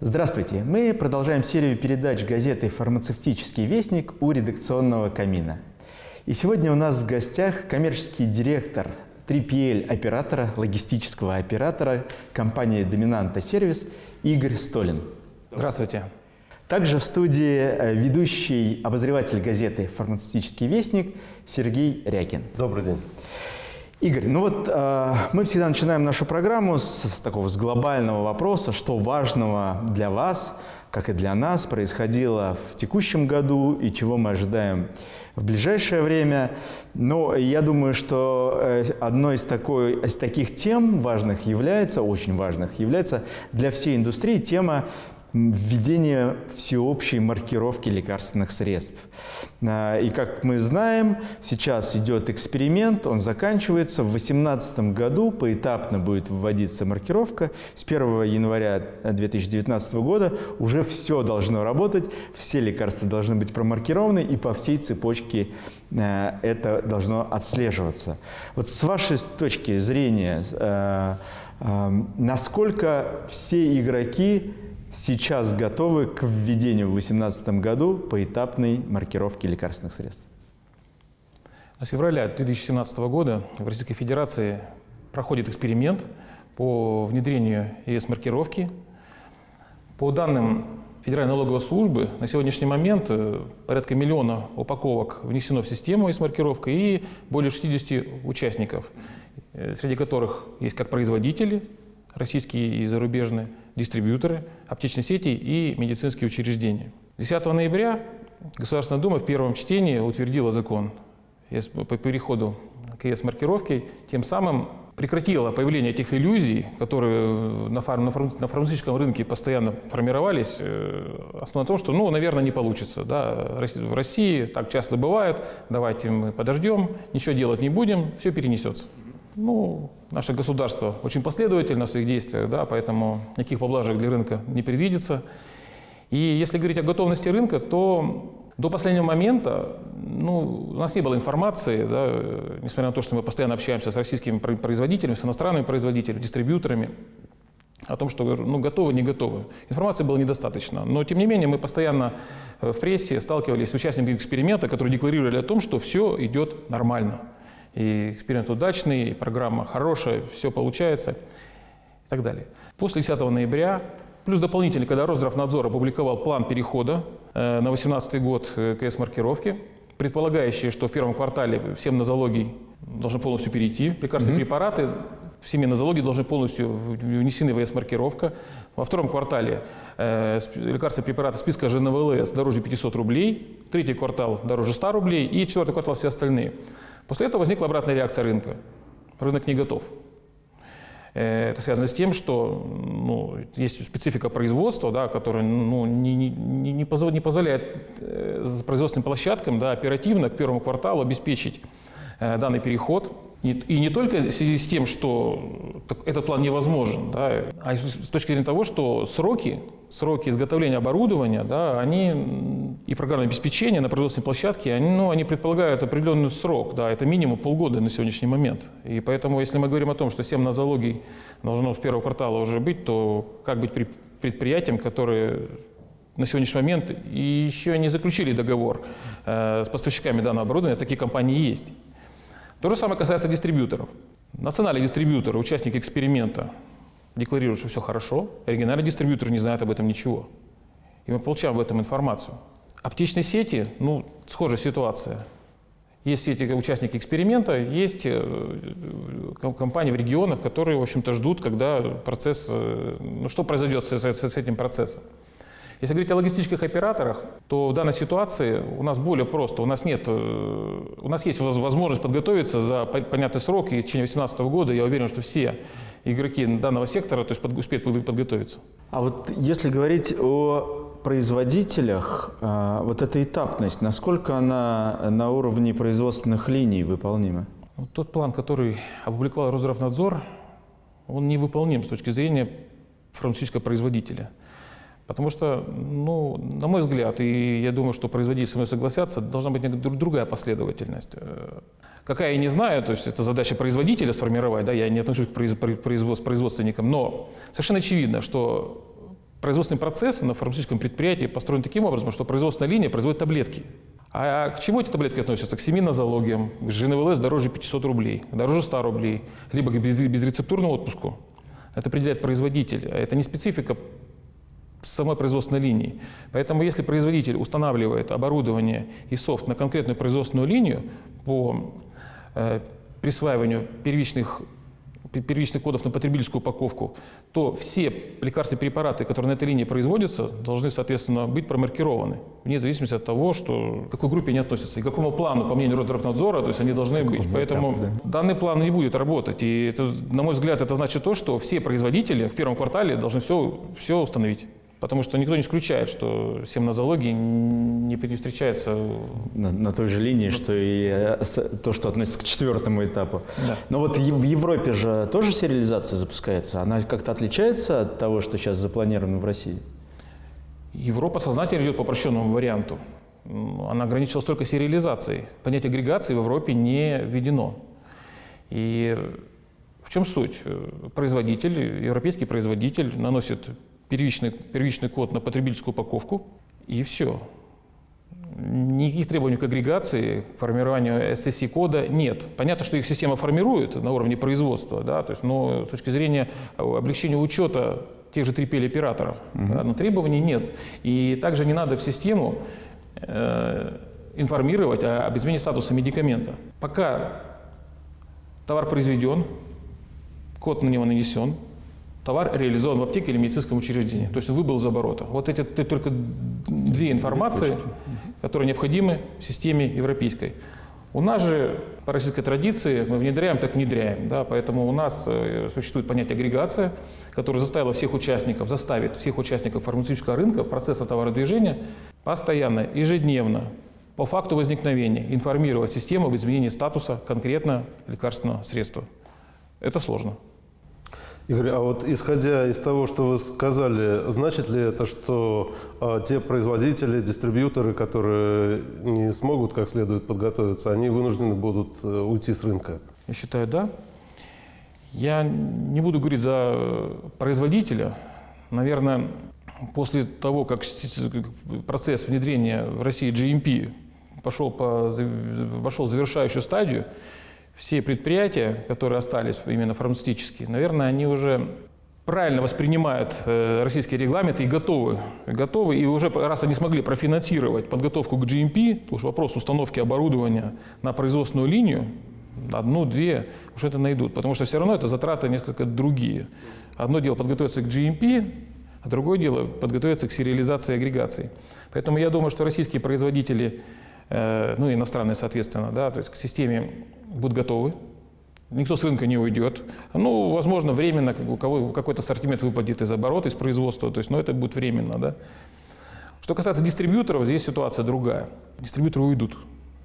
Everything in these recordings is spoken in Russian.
Здравствуйте! Мы продолжаем серию передач газеты «Фармацевтический вестник» у редакционного камина. И сегодня у нас в гостях коммерческий директор 3PL-оператора, логистического оператора компании «Доминанта Сервис» Игорь Столин. Здравствуйте! Также в студии ведущий обозреватель газеты «Фармацевтический вестник» Сергей Рякин. Добрый день. Игорь, ну вот мы всегда начинаем нашу программу с глобального вопроса, что важного для вас, как и для нас, происходило в текущем году и чего мы ожидаем в ближайшее время. Но я думаю, что одной из таких тем важных является, очень важных, является для всей индустрии тема введение всеобщей маркировки лекарственных средств. И как мы знаем, сейчас идет эксперимент, он заканчивается. В 2018 году поэтапно будет вводиться маркировка. С 1 января 2019 года уже все должно работать, все лекарства должны быть промаркированы, и по всей цепочке это должно отслеживаться. Вот с вашей точки зрения, насколько все игроки сейчас готовы к введению в 2018 году поэтапной маркировки лекарственных средств? С февраля 2017 года в Российской Федерации проходит эксперимент по внедрению ЕС-маркировки. По данным Федеральной налоговой службы, на сегодняшний момент порядка 1 миллиона упаковок внесено в систему ЕС-маркировка и более 60 участников, среди которых есть как производители, российские и зарубежные, дистрибьюторы, аптечные сети и медицинские учреждения. 10 ноября Государственная Дума в первом чтении утвердила закон по переходу к ЕС-маркировке, тем самым прекратила появление этих иллюзий, которые на фармацевтическом рынке постоянно формировались, основано на том, что, наверное, не получится. Да? В России так часто бывает, давайте мы подождем, ничего делать не будем, все перенесется. Наше государство очень последовательно в своих действиях, да, поэтому никаких поблажек для рынка не предвидится. И если говорить о готовности рынка, то до последнего момента у нас не было информации, да, несмотря на то, что мы постоянно общаемся с российскими производителями, с иностранными производителями, дистрибьюторами, о том, что готовы, не готовы. Информации было недостаточно. Но, тем не менее, мы постоянно в прессе сталкивались с участниками эксперимента, которые декларировали о том, что все идет нормально. И эксперимент удачный, и программа хорошая, все получается и так далее. После 10 ноября, плюс дополнительно, когда Росздравнадзор опубликовал план перехода на 2018 год к ЕС-маркировке, предполагающий, что в первом квартале все нозологии должны полностью перейти, лекарственные препараты в семье нозологии должны полностью внесены в ЕС-маркировка. Во втором квартале лекарственные препараты списка ЖНВЛС дороже 500 рублей, третий квартал дороже 100 рублей и четвертый квартал все остальные. После этого возникла обратная реакция рынка. Рынок не готов. Это связано с тем, что есть специфика производства, да, которая не позволяет производственным площадкам, да, оперативно к первому кварталу обеспечить данный переход. И не только в связи с тем, что этот план невозможен, да, а с точки зрения того, что сроки изготовления оборудования, да, они и программное обеспечение на производственной площадке, они предполагают определенный срок, да, это минимум полгода на сегодняшний момент. И поэтому, если мы говорим о том, что 7 нозологий должно с первого квартала уже быть, то как быть предприятиям, которые на сегодняшний момент еще не заключили договор с поставщиками данного оборудования, такие компании есть. То же самое касается дистрибьюторов. Национальные дистрибьюторы, участники эксперимента, декларируют, что все хорошо. Региональные дистрибьюторы не знают об этом ничего. И мы получаем об этом информацию. Аптечные сети, схожая ситуация. Есть эти участники эксперимента, есть компании в регионах, которые, в общем-то, ждут, когда процесс, что произойдет с этим процессом. Если говорить о логистических операторах, то в данной ситуации у нас более просто. У нас есть возможность подготовиться за понятный срок, и в течение 2018 года я уверен, что все игроки данного сектора успеют подготовиться. А вот если говорить о производителях, вот эта этапность, насколько она на уровне производственных линий выполнима? Тот план, который опубликовал Росздравнадзор, он невыполним с точки зрения фармацевтического производителя. Потому что, ну, на мой взгляд, и я думаю, что производители со мной согласятся, должна быть другая последовательность. Какая, я не знаю, то есть это задача производителя сформировать, да, я не отношусь к производственникам, но совершенно очевидно, что производственный процесс на фармацевтическом предприятии построен таким образом, что производственная линия производит таблетки. А к чему эти таблетки относятся? К семинозологиям, к ЖНВЛС дороже 500 рублей, дороже 100 рублей, либо к безрецептурному отпуску. Это определяет производитель. Это не специфика самой производственной линии. Поэтому если производитель устанавливает оборудование и софт на конкретную производственную линию по присваиванию первичных кодов на потребительскую упаковку, то все лекарственные препараты, которые на этой линии производятся, должны, соответственно, быть промаркированы, вне зависимости от того, что, к какой группе они относятся и к какому плану, по мнению Росздравнадзора, то есть они должны быть. Поэтому данный план не будет работать. И, это, на мой взгляд, это значит то, что все производители в первом квартале должны все установить. Потому что никто не исключает, что семинозология не встречается на той же линии, что и то, что относится к 4-му этапу. Да. Но вот в Европе же тоже сериализация запускается. Она как-то отличается от того, что сейчас запланировано в России? Европа сознательно идет по упрощенному варианту. Она ограничилась только сериализацией. Понятие агрегации в Европе не введено. И в чем суть? Производитель, европейский производитель наносит первичный код на потребительскую упаковку, и все. Никаких требований к агрегации, к формированию SSI-кода нет. Понятно, что их система формирует на уровне производства, да, то есть, но с точки зрения облегчения учета тех же 3PL-операторов, да, но требований нет. И также не надо в систему информировать об измене статуса медикамента. Пока товар произведен, код на него нанесен, товар реализован в аптеке или медицинском учреждении. То есть он выбыл из оборота. Вот эти только две информации, которые необходимы в системе европейской. У нас же по российской традиции мы внедряем, так внедряем. Да? Поэтому у нас существует понятие агрегация, которое заставит всех участников фармацевтического рынка процесса товародвижения постоянно, ежедневно, по факту возникновения информировать систему об изменении статуса конкретно лекарственного средства. Это сложно. Игорь, а вот исходя из того, что вы сказали, значит ли это, что те производители, дистрибьюторы, которые не смогут как следует подготовиться, они вынуждены будут уйти с рынка? Я считаю, да. Я не буду говорить за производителя. Наверное, после того, как процесс внедрения в России GMP вошел в завершающую стадию, все предприятия, которые остались именно фармацевтические, наверное, они уже правильно воспринимают российские регламенты и готовы. И уже раз они смогли профинансировать подготовку к GMP, то уж вопрос установки оборудования на производственную линию, одну-две, уж это найдут. Потому что все равно это затраты несколько другие. Одно дело подготовиться к GMP, а другое дело подготовиться к сериализации и агрегации. Поэтому я думаю, что российские производители, ну и иностранные, соответственно, да, то есть к системе будут готовы. Никто с рынка не уйдет. Ну, возможно, временно у кого какой-то ассортимент выпадет из оборота, из производства, то есть, но это будет временно. Да. Что касается дистрибьюторов, здесь ситуация другая. Дистрибьюторы уйдут.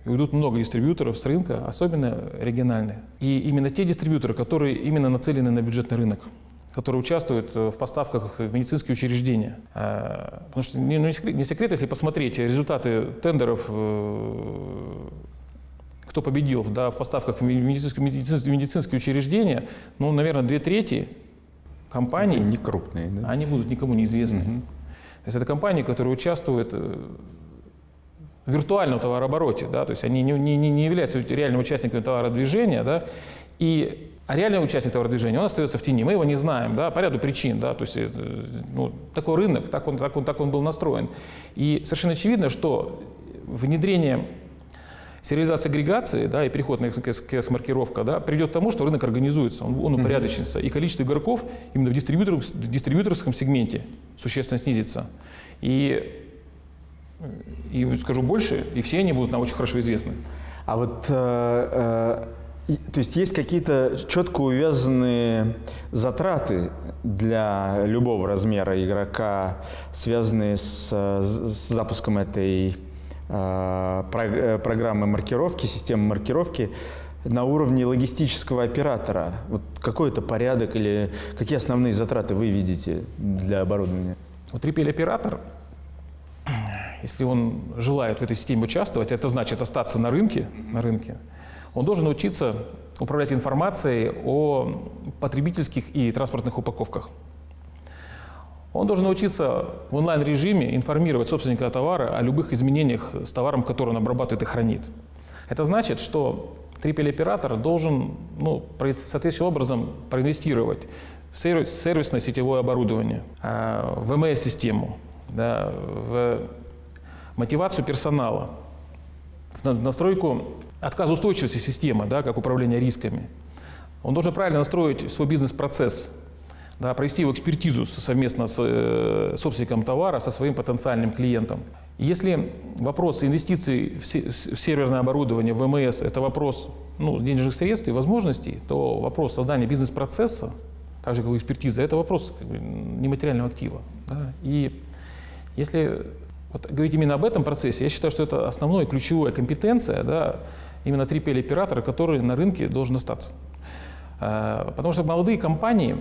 И уйдут много дистрибьюторов с рынка, особенно региональные. И именно те дистрибьюторы, которые именно нацелены на бюджетный рынок, которые участвуют в поставках в медицинские учреждения. Потому что не секрет, если посмотреть результаты тендеров, кто победил, да, в поставках в медицинские учреждения, ну, наверное, 2/3 компаний, не крупные, да? Они будут никому неизвестны. То есть это компании, которые участвуют в виртуальном товарообороте, да, то есть они не являются реальными участниками товародвижения, да, а реальный участник товародвижения, он остается в тени, мы его не знаем, да, по ряду причин, да, то есть ну, такой рынок, так он был настроен. И совершенно очевидно, что внедрение сериализации агрегации, да, и переход на КС-маркировка, да, приведет к тому, что рынок организуется, он упорядочится, и количество игроков именно в дистрибьюторском сегменте существенно снизится. И скажу больше, и все они будут нам очень хорошо известны. А вот, то есть какие-то четко увязанные затраты для любого размера игрока, связанные с запуском этой программы маркировки, системы маркировки на уровне логистического оператора? Вот какой это порядок или какие основные затраты вы видите для оборудования? Вот 3PL-оператор, если он желает в этой системе участвовать, это значит остаться на рынке, он должен научиться управлять информацией о потребительских и транспортных упаковках. Он должен научиться в онлайн-режиме информировать собственника товара о любых изменениях с товаром, который он обрабатывает и хранит. Это значит, что 3PL-оператор должен соответствующим образом проинвестировать в сервисное сетевое оборудование, в ВМС-систему, да, в мотивацию персонала, в настройку отказоустойчивости системы, да, как управление рисками. Он должен правильно настроить свой бизнес-процесс, да, провести его экспертизу совместно с собственником товара, со своим потенциальным клиентом. Если вопрос инвестиций в серверное оборудование, в ВМС – это вопрос денежных средств и возможностей, то вопрос создания бизнес-процесса, так же как и экспертиза, это вопрос нематериального актива. Да. И если говорить именно об этом процессе, я считаю, что это основная ключевая компетенция, да, именно 3PL-оператора, который на рынке должен остаться. Потому что молодые компании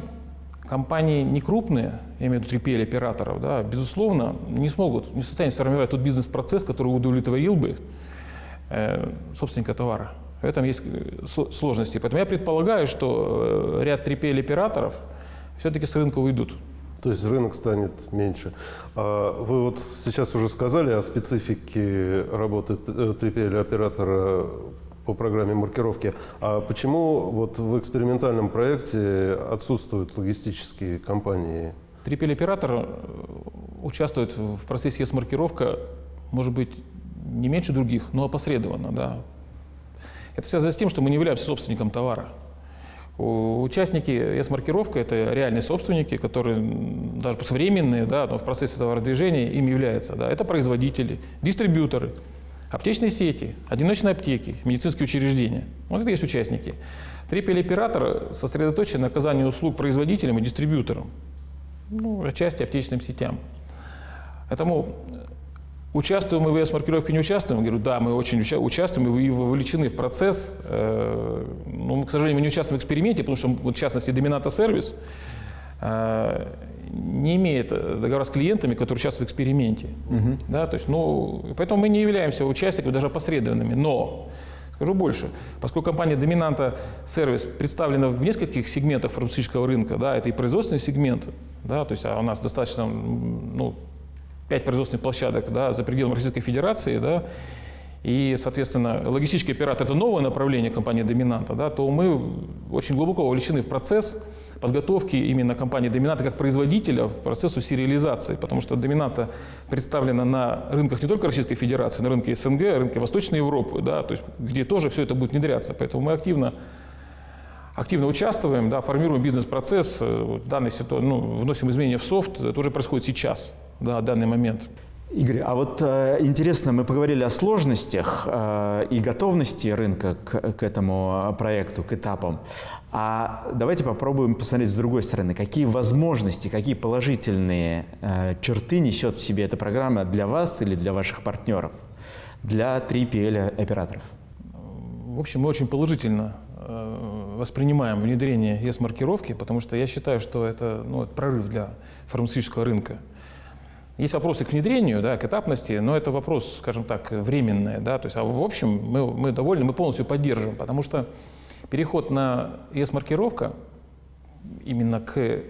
не крупные, я имею в виду 3PL-операторов, да, безусловно, не в состоянии сформировать тот бизнес-процесс, который удовлетворил бы собственника товара. В этом есть сложности. Поэтому я предполагаю, что ряд 3PL-операторов все-таки с рынка уйдут. То есть рынок станет меньше. Вы вот сейчас уже сказали о специфике работы 3PL-оператора по программе маркировки. А почему вот в экспериментальном проекте отсутствуют логистические компании? 3PL-оператор участвует в процессе ЕС-маркировка, может быть, не меньше других, но опосредованно. Да. Это связано с тем, что мы не являемся собственником товара. Участники ЕС-маркировка – это реальные собственники, которые даже современные, да, но в процессе товародвижения им являются. Да. Это производители, дистрибьюторы, аптечные сети, одиночные аптеки, медицинские учреждения. Вот это есть участники. 3PL-оператор сосредоточен на оказании услуг производителям и дистрибьюторам, отчасти аптечным сетям. Поэтому участвуем мы в ЕС-маркировке, не участвуем? Я говорю, да, мы очень участвуем и вовлечены в процесс. Но, к сожалению, мы не участвуем в эксперименте, потому что, в частности, Dominanta Service не имеет договора с клиентами, которые участвуют в эксперименте. Да, то есть, поэтому мы не являемся участниками, даже опосредованными. Но, скажу больше, поскольку компания Dominanta Service представлена в нескольких сегментах фармацевтического рынка, да, это и производственный сегмент, да, то есть у нас достаточно 5 производственных площадок, да, за пределами Российской Федерации, да, и, соответственно, логистический оператор – это новое направление компании Dominanta, да, то мы очень глубоко вовлечены в процесс подготовки именно компании Dominanta как производителя к процессу сериализации, потому что Dominanta представлена на рынках не только Российской Федерации, на рынке СНГ, рынке Восточной Европы, да, то есть, где тоже все это будет внедряться. Поэтому мы активно участвуем, да, формируем бизнес-процесс, данной ситуации, вносим изменения в софт, это уже происходит сейчас, да, в данный момент. Игорь, а вот интересно, мы поговорили о сложностях и готовности рынка к этому проекту, к этапам. А давайте попробуем посмотреть с другой стороны, какие возможности, какие положительные черты несет в себе эта программа для вас или для ваших партнеров, для 3PL-операторов? В общем, мы очень положительно воспринимаем внедрение ЕС-маркировки, потому что я считаю, что это прорыв для фармацевтического рынка. Есть вопросы к внедрению, да, к этапности, но это вопрос, скажем так, временный. Да, то есть, в общем, мы довольны, мы полностью поддерживаем, потому что переход на ЕС-маркировка именно к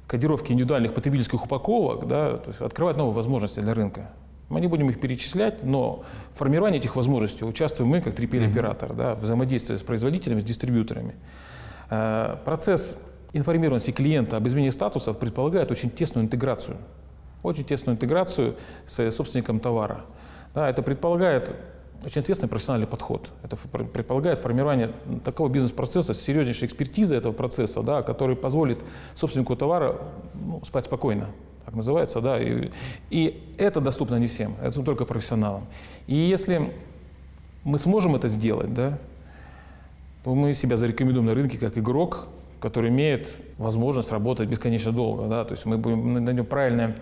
кодировке индивидуальных потребительских упаковок, да, то есть открывает новые возможности для рынка. Мы не будем их перечислять, но в формировании этих возможностей участвуем мы, как 3PL-оператор, да, взаимодействуя с производителями, с дистрибьюторами. Процесс информированности клиента об изменении статусов предполагает очень тесную интеграцию с собственником товара. Да, это предполагает очень ответственный профессиональный подход. Это предполагает формирование такого бизнес-процесса, серьезнейшей экспертизы этого процесса, да, который позволит собственнику товара спать спокойно, так называется. Да, и это доступно не всем, это только профессионалам. И если мы сможем это сделать, да, то мы себя зарекомендуем на рынке как игрок, который имеет возможность работать бесконечно долго. Да, то есть мы будем найдем правильное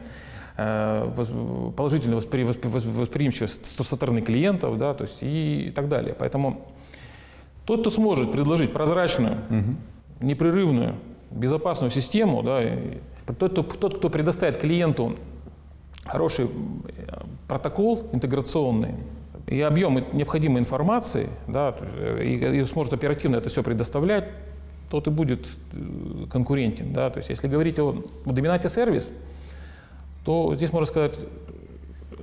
положительную восприимчивость со стороны клиентов, да, то есть и так далее. Поэтому тот, кто сможет предложить прозрачную, непрерывную, безопасную систему, да, тот, кто предоставит клиенту хороший протокол интеграционный и объем необходимой информации, да, и сможет оперативно это все предоставлять, тот и будет конкурентен. Да. То есть если говорить о доминанте сервис, то здесь можно сказать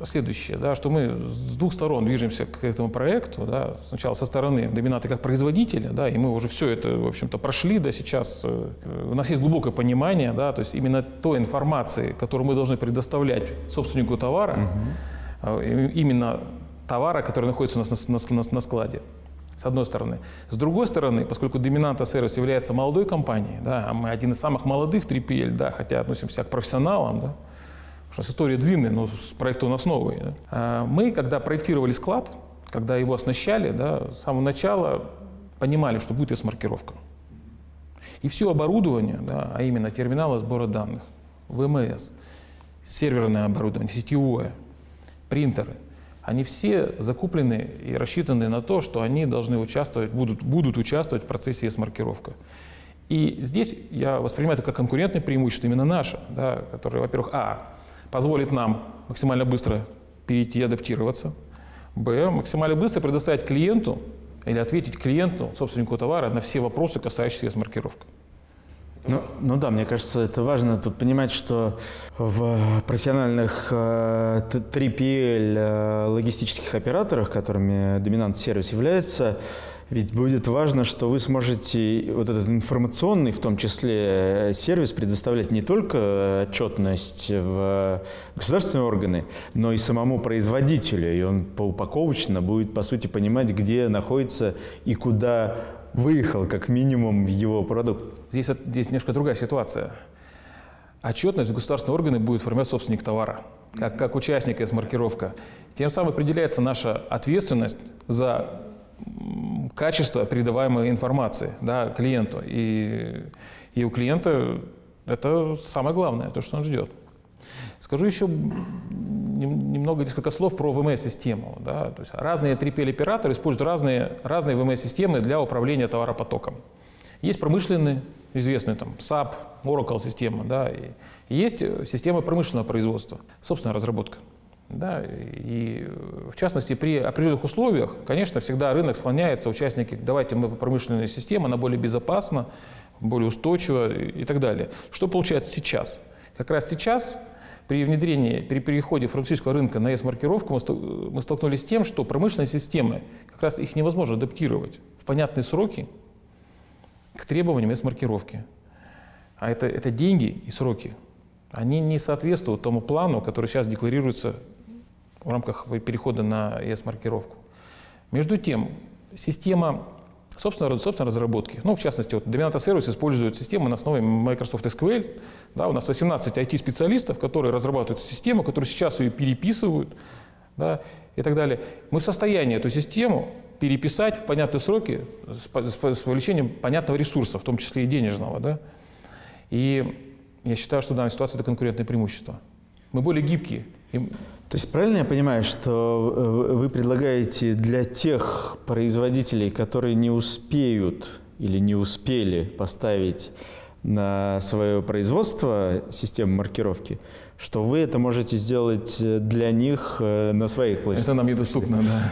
следующее, да, что мы с двух сторон движемся к этому проекту. Да, сначала со стороны доминанта как производителя, да, и мы уже все это, в общем-то, прошли. Да, сейчас у нас есть глубокое понимание, да, то есть именно той информации, которую мы должны предоставлять собственнику товара, именно товара, который находится у нас на складе, с одной стороны. С другой стороны, поскольку Доминанта Сервис является молодой компанией, да, а мы один из самых молодых 3PL, да, хотя относимся к профессионалам, да, потому что история длинная, но проект у нас новый. Да. Мы, когда проектировали склад, когда его оснащали, да, с самого начала понимали, что будет S-маркировка. И все оборудование, да, а именно терминалы сбора данных, ВМС, серверное оборудование, сетевое, принтеры, они все закуплены и рассчитаны на то, что они должны участвовать, будут участвовать в процессе S-маркировки. И здесь я воспринимаю это как конкурентное преимущество именно наше, да, которое, во-первых, позволит нам максимально быстро перейти и адаптироваться, максимально быстро предоставить клиенту или ответить клиенту, собственнику товара, на все вопросы, касающиеся S-маркировки. Ну да, мне кажется, это важно тут понимать, что в профессиональных 3PL логистических операторах, которыми Доминант Сервис является, ведь будет важно, что вы сможете вот этот информационный, в том числе, сервис предоставлять не только отчетность в государственные органы, но и самому производителю. И он поупаковочно будет, по сути, понимать, где находится и куда выехал, как минимум, его продукт. Здесь немножко другая ситуация. Отчетность в государственные органы будет формировать собственник товара, как участник S-маркировка. Тем самым определяется наша ответственность за качество передаваемой информации, да, клиенту. И у клиента это самое главное, то, что он ждет. Скажу еще несколько слов про ВМС-систему. Да. То есть разные 3PL-операторы используют разные ВМС-системы для управления товаропотоком. Есть промышленные, известные там SAP, Oracle-система, да, и есть система промышленного производства, собственная разработка. Да, и в частности, при определенных условиях, конечно, всегда рынок склоняется, участники, давайте мы по промышленной системе, она более безопасна, более устойчива и так далее. Что получается сейчас? Как раз сейчас, при переходе фармацевтического рынка на S-маркировку, мы столкнулись с тем, что промышленные системы, как раз их невозможно адаптировать в понятные сроки к требованиям S-маркировки. А это деньги и сроки. Они не соответствуют тому плану, который сейчас декларируется в рамках перехода на ES-маркировку. Между тем, система собственной разработки, в частности, Dominanta Service использует систему на основе Microsoft SQL. Да, у нас 18 IT-специалистов, которые разрабатывают эту систему, которые сейчас ее переписывают, да, и так далее. Мы в состоянии эту систему переписать в понятные сроки с вовлечением понятного ресурса, в том числе и денежного. Да. И я считаю, что в данной ситуации это конкурентное преимущество. Мы более гибкие. То есть правильно я понимаю, что вы предлагаете для тех производителей, которые не успеют или не успели поставить на свое производство систему маркировки, что вы это можете сделать для них на своих площадях? Это нам недоступно, да.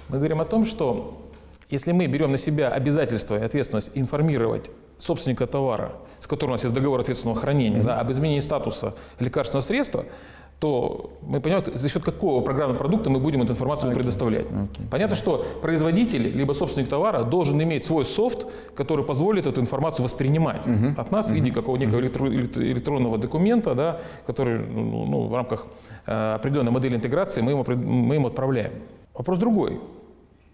Мы говорим о том, что если мы берем на себя обязательство и ответственность информировать собственника товара, с которым у нас есть договор ответственного хранения, да, об изменении статуса лекарственного средства, то мы понимаем, за счет какого программного продукта мы будем эту информацию предоставлять. Понятно, что производитель, либо собственник товара должен иметь свой софт, который позволит эту информацию воспринимать от нас в виде какого-нибудь электронного документа, да, который в рамках определенной модели интеграции мы ему отправляем. Вопрос другой.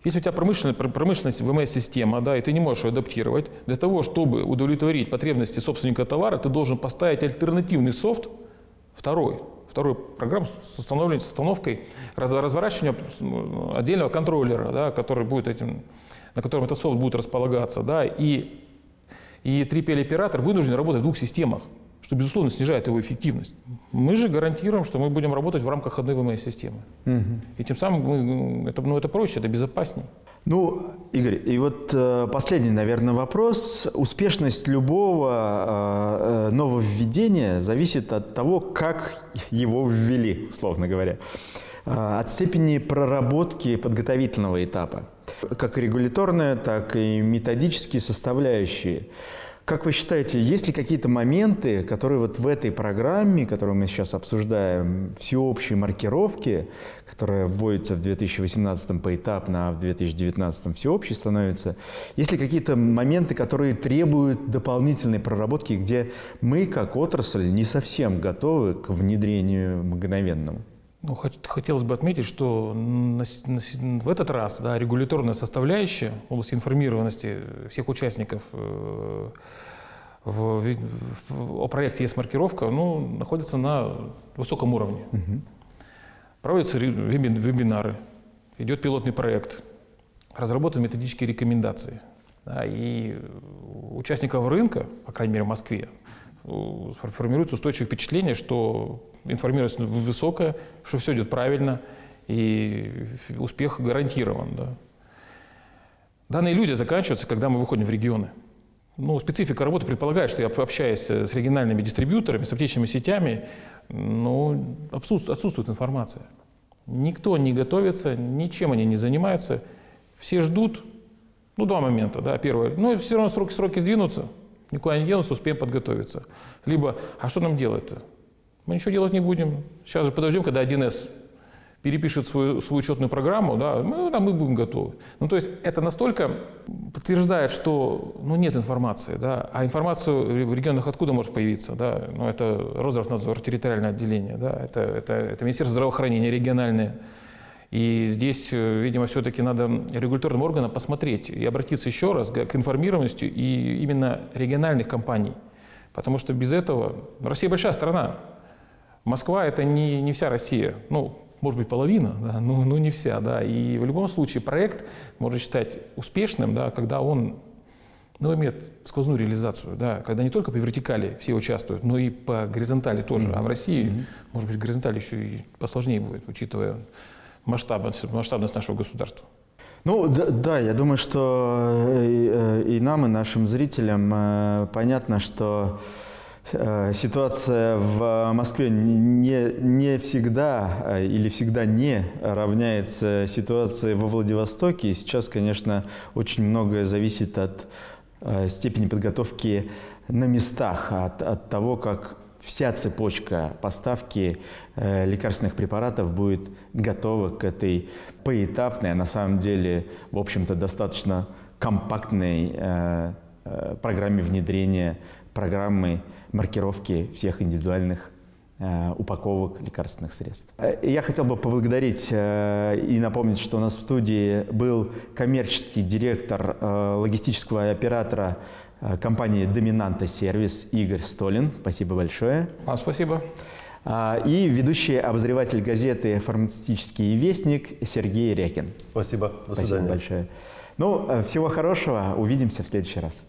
Если у тебя промышленность ВМС-система, да, и ты не можешь ее адаптировать, для того, чтобы удовлетворить потребности собственника товара, ты должен поставить альтернативный софт, вторую программу с установкой разворачивания отдельного контроллера, да, который будет на котором этот софт будет располагаться. Да, и 3PL-оператор вынужден работать в двух системах, что, безусловно, снижает его эффективность. Мы же гарантируем, что мы будем работать в рамках одной ВМС-системы. И тем самым это проще, это безопаснее. Ну, Игорь, и вот последний, наверное, вопрос. Успешность любого нововведения зависит от того, как его ввели, условно говоря. От степени проработки подготовительного этапа. Как регуляторная, так и методические составляющие. Как вы считаете, есть ли какие-то моменты, которые вот в этой программе, которую мы сейчас обсуждаем, всеобщей маркировки, которая вводится в 2018 поэтапно, а в 2019 всеобщей становится, есть ли какие-то моменты, которые требуют дополнительной проработки, где мы, как отрасль, не совсем готовы к внедрению мгновенному? Ну, хотелось бы отметить, что в этот раз регуляторная составляющая в области информированности всех участников о проекте ЕС-маркировка находится на высоком уровне. Проводятся вебинары, идет пилотный проект, разработаны методические рекомендации. И участников рынка, по крайней мере в Москве, формируется устойчивое впечатление, что информированность высокая, что все идет правильно и успех гарантирован. Да. Данная иллюзия заканчивается, когда мы выходим в регионы. Ну, специфика работы предполагает, что я общаюсь с региональными дистрибьюторами, с аптечными сетями, но отсутствует информация. Никто не готовится, ничем они не занимаются. Все ждут, два момента. Да. Первое, все равно сроки сдвинутся. Никуда не денутся, успеем подготовиться. Либо, а что нам делать-то? Мы ничего делать не будем. Сейчас же подождем, когда 1С перепишет свою учетную программу, мы будем готовы. То есть это настолько подтверждает, что нет информации. Да, а информацию в регионах откуда может появиться? Да? Это Росздравнадзор, территориальное отделение, да? это Министерство здравоохранения региональное. И здесь, видимо, все-таки надо регуляторным органам посмотреть и обратиться еще раз к информированности и именно региональных компаний. Потому что без этого... Россия большая страна. Москва – это не вся Россия. Может быть, половина, да, но не вся. Да. И в любом случае проект можно считать успешным, да, когда он имеет сквозную реализацию. Да, когда не только по вертикали все участвуют, но и по горизонтали тоже. А в России, может быть, горизонталь еще и посложнее будет, учитывая масштабность нашего государства. Да, я думаю, что и нам, и нашим зрителям понятно, что ситуация в Москве не всегда или всегда не равняется ситуации во Владивостоке. И сейчас, конечно, очень многое зависит от степени подготовки на местах, от того, как вся цепочка поставки лекарственных препаратов будет готова к этой поэтапной, а на самом деле, в общем-то, достаточно компактной программе внедрения, программы маркировки всех индивидуальных упаковок лекарственных средств. Я хотел бы поблагодарить и напомнить, что у нас в студии был коммерческий директор логистического оператора компании «Доминанта Сервис» Игорь Столин. Спасибо большое. Вам спасибо. И ведущий обозреватель газеты «Фармацевтический вестник» Сергей Рякин. Спасибо. До свидания. Спасибо большое. Всего хорошего. Увидимся в следующий раз.